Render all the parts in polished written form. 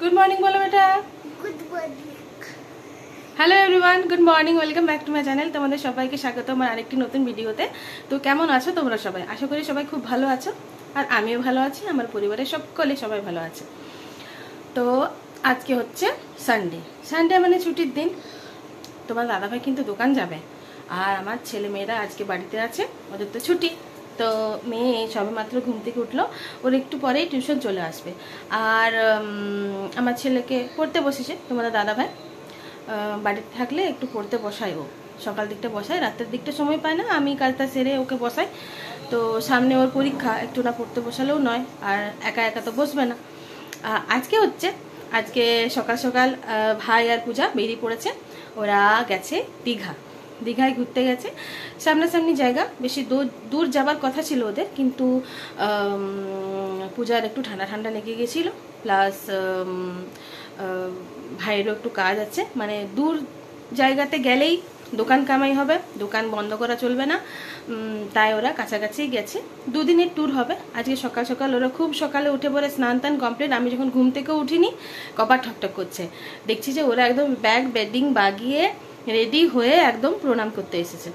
Good morning बोलो बेटा। Good morning. Hello everyone, good morning, welcome back to my channel. তোমাদের সবাইকে স্বাগত আমার আরেকটি নতুন ভিডিওতে। তো কেমন আছো তোমরা সবাই? আশা করি সবাই খুব ভালো আছো, আর আমিও ভালো আছি, আমার পরিবারের সকলে সবাই ভালো আছে। তো আজকে হচ্ছে সানডে, সানডে মানে ছুটির দিন। তোমার দাদাভাই কিন্তু দোকান যাবে, আর আমার ছেলে মেয়েরা আজকে বাড়িতে আছে, ওদের তো ছুটি। তো মেয়ে সবে মাত্র ঘুম থেকে উঠলো, ওর একটু পরেই টিউশন চলে আসবে। আর আমার ছেলেকে পড়তে বসেছে তোমাদের দাদাভাই। বাড়িতে থাকলে একটু পড়তে বসাই, ও সকাল দিকটা বসায়, রাতের দিকটা সময় পায় না, আমি কাজটা সেরে ওকে বসাই। তো সামনে ওর পরীক্ষা, একটু না পড়তে বসালেও নয়, আর একা একা তো বসবে না। আজকে হচ্ছে, আজকে সকাল সকাল ভাই আর পূজা বেরিয়ে পড়েছে। ওরা গেছে দীঘায় ঘুরতে গেছে। সামনাসামনি জায়গা, বেশি দূর যাবার কথা ছিল ওদের, কিন্তু পূজার একটু ঠান্ডা ঠান্ডা লেগে গেছিলো, প্লাস ভাইয়েরও একটু কাজ আছে। মানে দূর জায়গাতে গেলেই দোকান কামাই হবে, দোকান বন্ধ করা চলবে না, তাই ওরা কাছাকাছি গেছে। দুদিনের ট্যুর হবে। আজকে সকাল সকাল ওরা খুব সকালে উঠে পড়ে স্নান টান কমপ্লিট। আমি যখন ঘুম থেকেও উঠিনি, কপার ঠকঠক করছে, দেখছি যে ওরা একদম ব্যাগ বেডিং বাগিয়ে রেডি হয়ে একদম প্রণাম করতে এসেছে।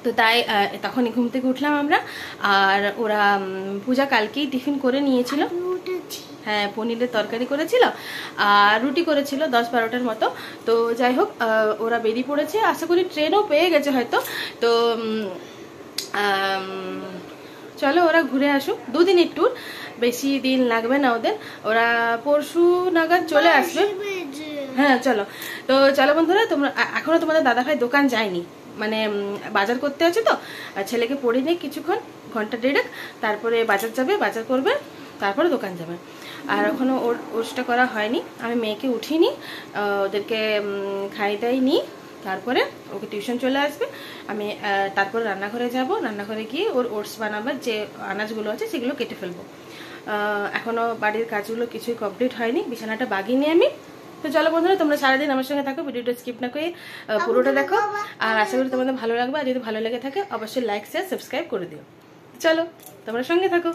তো তাই তখনই ঘুম থেকে উঠলাম আমরা। আর ওরা পূজা কালকেই টিফিন করে নিয়েছিল। হ্যাঁ, পনিরের তরকারি করেছিল আর রুটি করেছিল 10-12টার মতো। তো যাই হোক, ওরা বেরিয়ে পড়েছে, আশা করি ট্রেনও পেয়ে গেছে হয়তো। তো চলো ওরা ঘুরে আসুক, দুদিনের ট্যুর, বেশি দিন লাগবে না ওদের। ওরা পরশু নাগাদ চলে আসবে। হ্যাঁ চলো। তো চলো বন্ধুরা, তোমরা এখনো তোমাদের দাদাভাই দোকান যায়নি, মানে বাজার করতে আছে। তো ছেলেকে পড়ে নেই কিছুক্ষণ, ঘন্টা দেড়েক, তারপরে বাজার যাবে, বাজার করবে, তারপরে দোকান যাবে। আর এখনও ওষটা করা হয়নি। আমি মেয়েকে উঠিনি, ওদেরকে খাই দাই নিই, তারপরে ওকে টিউশন চলে আসবে। আমি তারপরে রান্নাঘরে যাব, রান্নাঘরে গিয়ে ওর ওটস বানাবার যে আনাজগুলো আছে সেগুলো কেটে ফেলবো। এখনও বাড়ির কাজগুলো কিছুই কমপ্লিট হয়নি, বিছানাটা বাগিনি আমি। তো চলো বন্ধুরা, তোমরা সারাদিন আমার সঙ্গে থাকো, ভিডিওটা স্কিপ না করে পুরোটা দেখো, আর আশা করি তোমাদের ভালো লাগবে। আর যদি ভালো লেগে থাকে অবশ্যই লাইক শেয়ার সাবস্ক্রাইব করে দিও। চলো তোমরা সঙ্গে থাকো।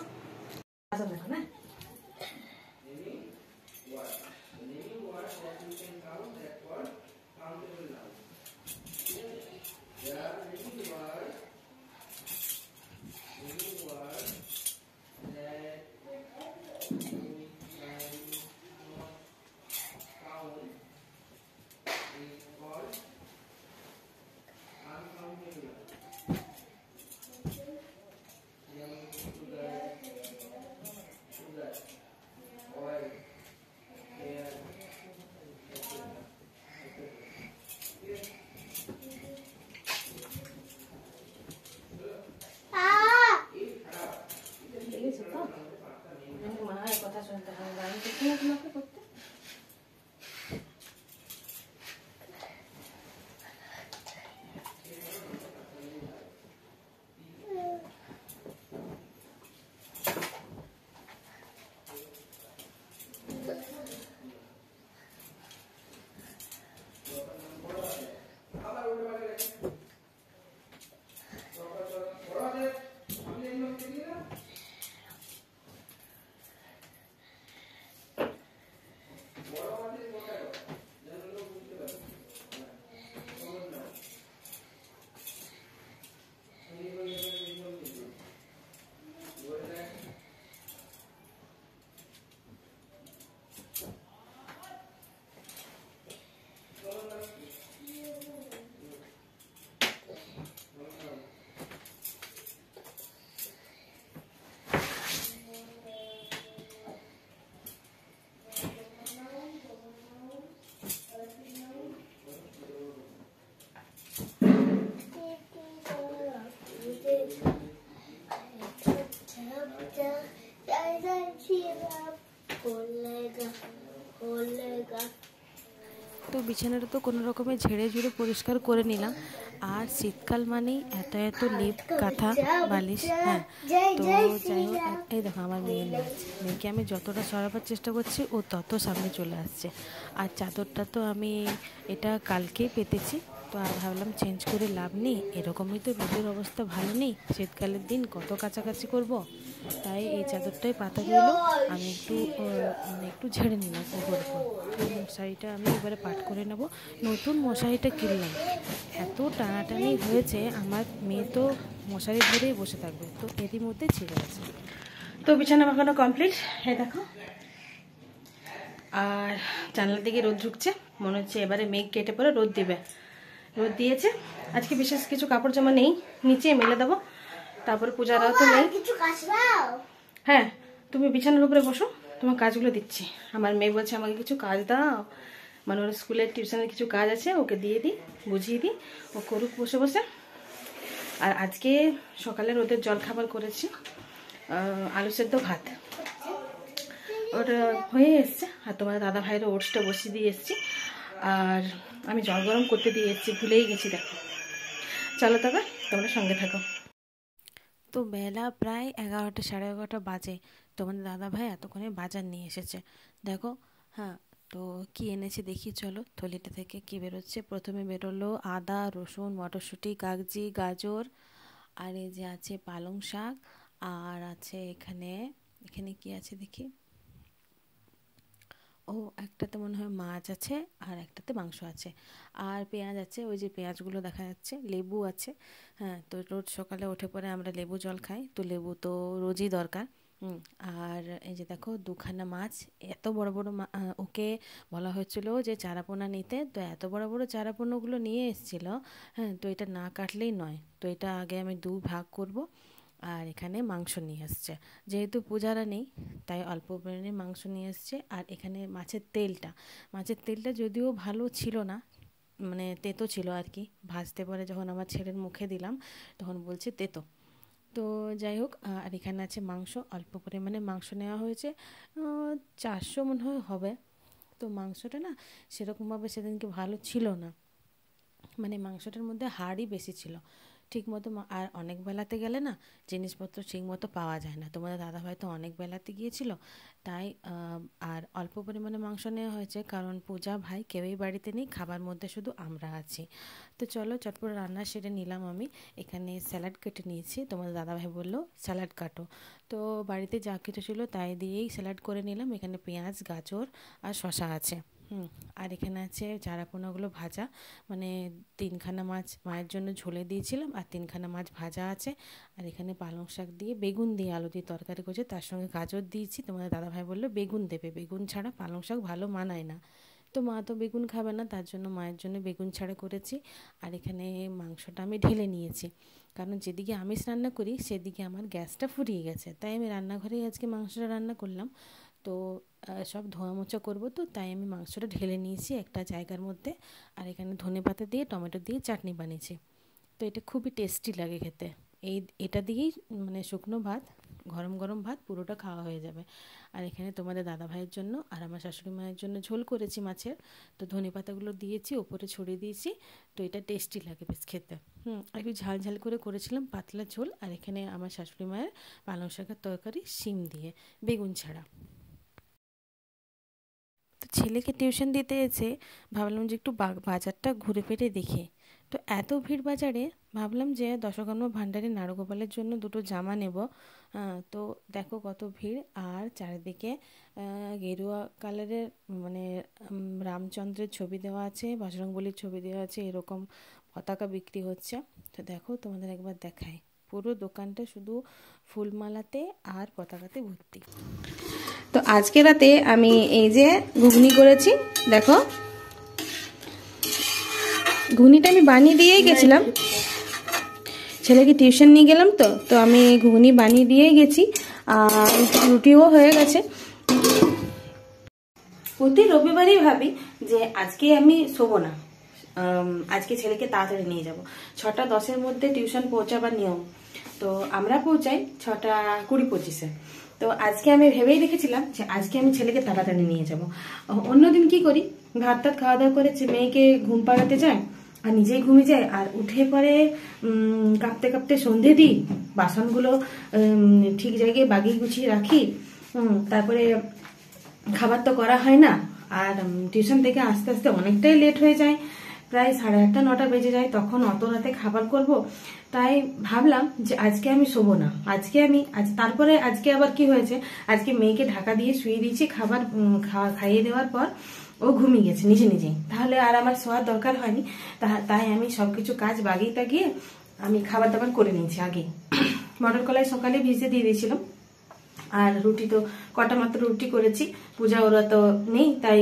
কথা শুনতে হবে, আমি দেখি না তোমাকে করতে। তো বিছানাটা তো কোনো রকমে ঝেড়ে ঝুড়ে পরিষ্কার করে নিলাম। আর শীতকাল মানেই এত এত লেপ কাঁথা বালিশ। হ্যাঁ, তো যাই হোক, এই দেখো আমার মেয়ে লাগছে, মেয়েকে আমি যতটা সরাবার চেষ্টা করছি ও তত সামনে চলে আসছে। আর চাদরটা তো আমি এটা কালকেই পেতেছি, তো আর ভাবলাম চেঞ্জ করে লাভ নেই, এরকমই তো রোদের অবস্থা ভালো নেই, শীতকালের দিন কত কাছাকাছি করব। তাই এই চাদরটাই পাতা রইল, আমি একটু ঝেড়ে নিলাম উপর উপর। তো মশারিটা আমি এবারে পাট করে নেব। নতুন মশারিটা কিনলাম, এত টানাটানি হয়েছে, আমার মেয়ে তো মশারি ধরেই বসে থাকবে, তো এরই মধ্যে ছিঁড়ে গেছে। তো বিছানা বাগানো কমপ্লিট, হ্যাঁ দেখো। আর জানলার দিকে রোদ ঢুকছে, মনে হচ্ছে এবারে মেঘ কেটে পরে রোদ দিবে। রোদ দিয়েছে। আজকে বিশেষ কিছু কাপড় জামা নেই, নিচে মেলে দেবো। তারপরে পূজারাও তো নেই। হ্যাঁ, তুমি বিছানার উপরে বসো, তোমার কাজগুলো দিচ্ছি। আমার মেয়ে বলছে আমাকে কিছু কাজ দাও, মানে ওর স্কুলের টিউশনের কিছু কাজ আছে, ওকে দিয়ে দিই, বুঝিয়ে দিই, ও করুক বসে বসে। আর আজকে সকালে রোদের জল খাবার করেছি, আলু সেদ্ধ ভাত, ওটা হয়ে এসছে। আর তোমার দাদা ভাইয়ের ওটসটা বসিয়ে দিয়ে এসছি, আর আমি জল গরম করতে দিয়ে এসছি, ভুলেই গেছি দেখো। চলো তবে তোমরা সঙ্গে থাকো। তো বেলা প্রায় 11টা সাড়ে 11টা বাজে, তোমাদের দাদা ভাই এতক্ষণে বাজার নিয়ে এসেছে। দেখো, হ্যাঁ, তো কি এনেছে দেখি চলো। থলিটা থেকে কি বেরোচ্ছে? প্রথমে বেরোলো আদা, রসুন, মটরশুঁটি, কাগজি, গাজর, আর এই যে আছে পালং শাক, আর আছে এখানে কি আছে দেখি, ও একটাতে মনে হয় মাছ আছে, আর একটাতে মাংস আছে, আর পেঁয়াজ আছে, ওই যে পেঁয়াজগুলো দেখা যাচ্ছে, লেবু আছে। হ্যাঁ, তো রোজ সকালে উঠে পরে আমরা লেবু জল খাই, তো লেবু তো রোজই দরকার। আর এই যে দেখো দুখানা মাছ, এত বড় বড় ওকে বলা হয়েছিল যে চারাপোনা নিতে, তো এত বড় বড় চারাপোনাগুলো নিয়ে এসেছিলো। হ্যাঁ, তো এটা না কাটলেই নয়, তো এটা আগে আমি 2 ভাগ করব। আর এখানে মাংস নিয়ে এসছে, যেহেতু পূজারা নেই তাই অল্প পরিমাণে মাংস নিয়ে এসছে। আর এখানে মাছের তেলটা যদিও ভালো ছিল না, মানে তেতো ছিল আর কি। ভাজতে পরে যখন আমার ছেলের মুখে দিলাম তখন বলছে তেতো। তো যাই হোক, আর এখানে আছে মাংস, অল্প পরিমাণে মাংস নেওয়া হয়েছে, 400 মনে হয় হবে। তো মাংসটা না সেরকমভাবে সেদিনকে ভালো ছিল না, মানে মাংসটার মধ্যে হাড়ই বেশি ছিল ঠিক মতো। আর অনেক বেলাতে গেলে না জিনিসপত্র ঠিক মতো পাওয়া যায় না। তোমাদের দাদাভাই তো অনেক বেলাতে গিয়েছিল, তাই আর অল্প পরিমাণে মাংস নেওয়া হয়েছে, কারণ পূজা ভাই কেউই বাড়িতে নেই, খাবার মধ্যে শুধু আমরা আছি। তো চলো চটপট রান্না সেরে নিলাম। আমি এখানে স্যালাড কেটে নিয়েছি, তোমাদের দাদাভাই বললো স্যালাড কাটো, তো বাড়িতে যা কিছু ছিল তাই দিয়েই স্যালাড করে নিলাম। এখানে পেঁয়াজ, গাজর আর শসা আছে। আর এখানে আছে চারাপোনাগুলো ভাজা, মানে 3খানা মাছ মায়ের জন্য ঝোলে দিয়েছিলাম, আর 3খানা মাছ ভাজা আছে। আর এখানে পালং শাক দিয়ে বেগুন দিয়ে আলু দিয়ে তরকারি করেছে, তার সঙ্গে গাজর দিয়েছি। তোমাদের দাদাভাই বললো বেগুন দেবে, বেগুন ছাড়া পালং শাক ভালো মানায় না। তো মা তো বেগুন খাবে না, তার জন্য মায়ের জন্য বেগুন ছাড়া করেছি। আর এখানে মাংসটা আমি ঢেলে নিয়েছি, কারণ যেদিকে আমিষ রান্না করি সেদিকে আমার গ্যাসটা ফুরিয়ে গেছে, তাই আমি রান্নাঘরেই আজকে মাংসটা রান্না করলাম। তো সব ধোয়া মোছা করবো, তো তাই আমি মাংসটা ঢেলে নিয়েছি একটা জায়গার মধ্যে। আর এখানে ধনেপাতা দিয়ে টমেটো দিয়ে চাটনি বানিয়েছি, তো এটা খুবই টেস্টি লাগে খেতে। এটা দিয়েই মানে শুকনো ভাত, গরম গরম ভাত পুরোটা খাওয়া হয়ে যাবে। আর এখানে তোমাদের দাদা ভাইয়ের জন্য আর আমার শাশুড়ি মায়ের জন্য ঝোল করেছি মাছের, তো ধনেপাতাগুলো দিয়েছি, ওপরে ছড়িয়ে দিয়েছি। তো এটা টেস্টি লাগে বেশ খেতে। আর একটু ঝাল ঝাল করে করেছিলাম, পাতলা ঝোল। আর এখানে আমার শাশুড়ি মায়ের পালং শাকের তরকারি, শিম দিয়ে, বেগুন ছাড়া। তো ছেলেকে টিউশন দিতে এসে ভাবলাম যে একটু বাজারটা ঘুরে ফিরে দেখি। তো এত ভিড় বাজারে, ভাবলাম যে দশকর্মা ভাণ্ডারে নাড়ুগোপালের জন্য 2টো জামা নেব। তো দেখো কত ভিড়, আর চারিদিকে গেরুয়া কালারের, মানে রামচন্দ্রের ছবি দেওয়া আছে, বজরংবলীর ছবি দেওয়া আছে, এরকম পতাকা বিক্রি হচ্ছে। তো দেখো তোমাদের একবার দেখাই, পুরো দোকানটা শুধু ফুলমালাতে আর পতাকাতে ভর্তি। তো আজকে রাতে আমি এই যে ঘুগনি করেছি, দেখো ঘুগনিটা আমি বানিয়ে দিয়েই গেছিলাম, ছেলেকে টিউশন নিয়ে গেলাম। তো আমি ঘুগনি বানিয়ে দিয়েই গেছি, আর রুটিও হয়ে গেছে। প্রতি রবিবারই ভাবি যে আজকে আমি শোবো না, আজকে ছেলেকে তাড়াতাড়ি নিয়ে যাব। 6টা 10-এর মধ্যে টিউশন পৌঁছাবার নিয়ম, তো আমরা পৌঁছাই 6টা 20-25-এ। তো আজকে আমি ভেবেই রেখেছিলাম যে আজকে আমি ছেলেকে তাড়াতাড়ি নিয়ে যাব। অন্যদিন কি করি, ভাত টাত খাওয়া দাওয়া করে মেয়েকে ঘুম পাড়াতে যায় আর নিজেই ঘুমিয়ে যায়, আর উঠে পরে কাঁপতে কাঁপতে সন্ধে দিই, বাসনগুলো ঠিক জায়গায় বাগিয়ে গুছিয়ে রাখি। তারপরে খাবার তো করা হয় না, আর টিউশন থেকে আস্তে আস্তে অনেকটাই লেট হয়ে যায়, প্রায় 8:30 9টা বেজে যায়। তখন অত রাতে খাবার করব, তাই ভাবলাম যে আজকে আমি শোবো না, তারপরে আজকে আবার কি হয়েছে, আজকে মেয়েকে ঢাকা দিয়ে শুয়ে দিয়েছি, খাবার খাইয়ে দেওয়ার পর ও ঘুমিয়ে গেছে নিজে নিজেই, তাহলে আর আমার শোয়ার দরকার হয়নি। তাই আমি সবকিছু কাজ বাগিয়ে তাগিয়ে আমি খাবার দাবার করে নিয়েছি আগে। মটর কলাই সকালে ভিজে দিয়ে দিয়েছিলাম, আর রুটি তো কটা মাত্র রুটি করেছি, পূজা ওরা তো নেই, তাই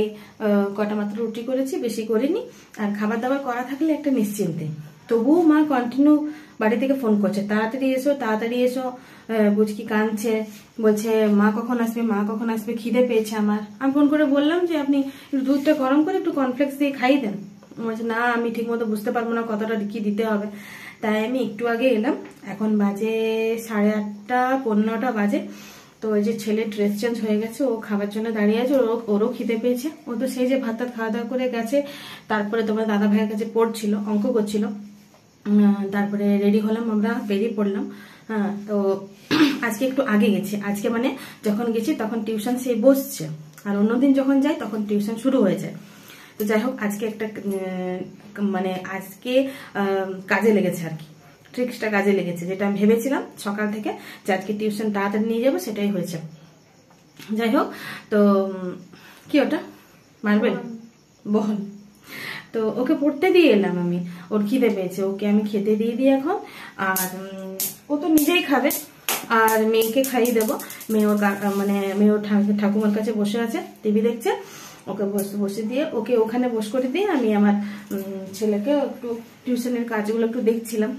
কটা মাত্র রুটি করেছি, বেশি করিনি। আর খাবার দাবার করা থাকলে একটা নিশ্চিন্তে। তবুও মা কন্টিনিউ বাড়ি থেকে ফোন করছে, তাড়াতাড়ি এসো তাড়াতাড়ি এসো। বুঝকি কাঁদছে, বলছে মা কখন আসবে, মা কখন আসবে, খিদে পেয়েছে আমার। আমি ফোন করে বললাম যে আপনি একটু দুধটা গরম করে একটু কর্নফ্লেক্স দিয়ে খাইয়ে দেন। বলছে না আমি ঠিক মতো বুঝতে পারবো না কতটা কি দিতে হবে। তাই আমি একটু আগে এলাম, এখন বাজে 8:30 পৌনে 9টা বাজে। তো ওই যে ছেলে ড্রেস চেঞ্জ হয়ে গেছে, ও খাবার জন্য দাঁড়িয়ে আছে, ওরও খিদে পেয়েছে। ও তো সেই যে ভাত খাওয়া দাওয়া করে গেছে, তারপরে তোমার দাদা ভাইয়ের কাছে পড়ছিল, অঙ্ক করছিল। তারপরে রেডি হলাম, আমরা বেরিয়ে পড়লাম। তো আজকে একটু আগে গেছি, আজকে মানে যখন গেছি তখন টিউশন সে বসছে, আর অন্যদিন যখন যাই তখন টিউশন শুরু হয়ে যায়। তো যাই হোক আজকে একটা মানে আজকে কাজে লেগেছে আর কি, ট্রিক্সটা কাজে লেগেছে, যেটা আমি ভেবেছিলাম সকাল থেকে যে আজকে টিউশন তাড়াতাড়ি নিয়ে যাবো, সেটাই হয়েছে। যাই হোক, তো কি ওটা মার্বেল বল, তো ওকে পড়তে দিয়ে এলাম আমি, ওর খিদে পেয়েছে, ওকে আমি খেতে দিয়ে দিই এখন। আর ও তো নিজেই খাবে, আর মেয়েকে খাইয়ে দেবো। মেয়ে ওর ঠাকুমার কাছে বসে আছে, টিভি দেখছে, ওকে বসে দিয়ে ওকে ওখানে বসে করে দিয়ে আমি আমার ছেলেকে একটু টিউশনের কাজগুলো একটু দেখছিলাম।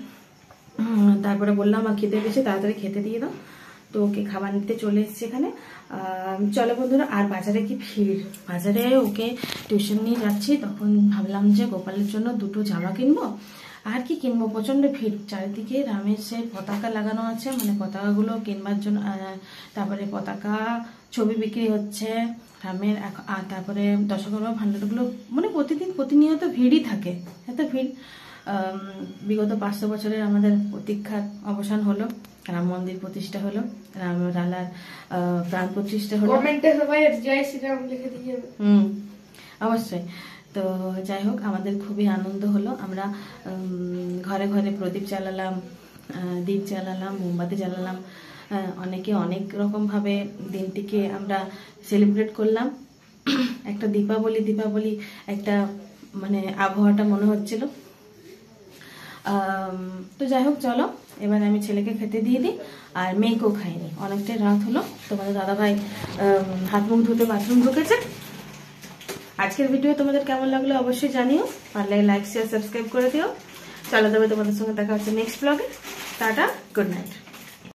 তারপরে বললাম আমার খেতে পেয়েছে, তাড়াতাড়ি খেতে দিয়ে দাও। তো ওকে খাবার নিতে চলে এসেছে এখানে। চলো বন্ধুরা, আর বাজারে কি ভিড়, বাজারে ওকে টিউশন নিয়ে যাচ্ছি, তখন ভাবলাম যে গোপালের জন্য 2টো জামা কিনবো। আর কি কিনবো, প্রচন্ড ভিড় চারিদিকে। রামের সে পতাকা লাগানো আছে, মানে পতাকাগুলো কিনবার জন্য, তারপরে পতাকা ছবি বিক্রি হচ্ছে রামের। আর তারপরে দশকর্মা ভান্ডারগুলো, মানে প্রতিনিয়ত ভিড়ই থাকে, এত ভিড়। বিগত 500 বছরের আমাদের প্রতীক্ষার অবসান হলো, রাম মন্দির প্রতিষ্ঠা হলো, রামলালার প্রাণ প্রতিষ্ঠা হলো। অবশ্যই। তো যাই হোক, আমাদের খুবই আনন্দ হলো। আমরা ঘরে ঘরে প্রদীপ জ্বালালাম, দীপ জ্বালালাম, মোমবাতি জ্বালালাম। অনেকে অনেক রকম ভাবে দিনটিকে আমরা সেলিব্রেট করলাম। একটা দীপাবলি একটা মানে আবহাওয়াটা মনে হচ্ছিল। তো যাই হোক, চলো এবার আমি ছেলেকে খেতে দিয়ে দিই, আর মেয়েকেও খাইনি, অনেকটাই রাত হলো। তোমাদের দাদাভাই হাত মুখ ধুতে বাথরুম ঢুকেছে। আজকের ভিডিও তোমাদের কেমন লাগলো অবশ্যই জানিও, পারলে লাইক শেয়ার সাবস্ক্রাইব করে দিও। চলো তবে তোমাদের সঙ্গে দেখা হচ্ছে নেক্সট ব্লগে। Tata, good night.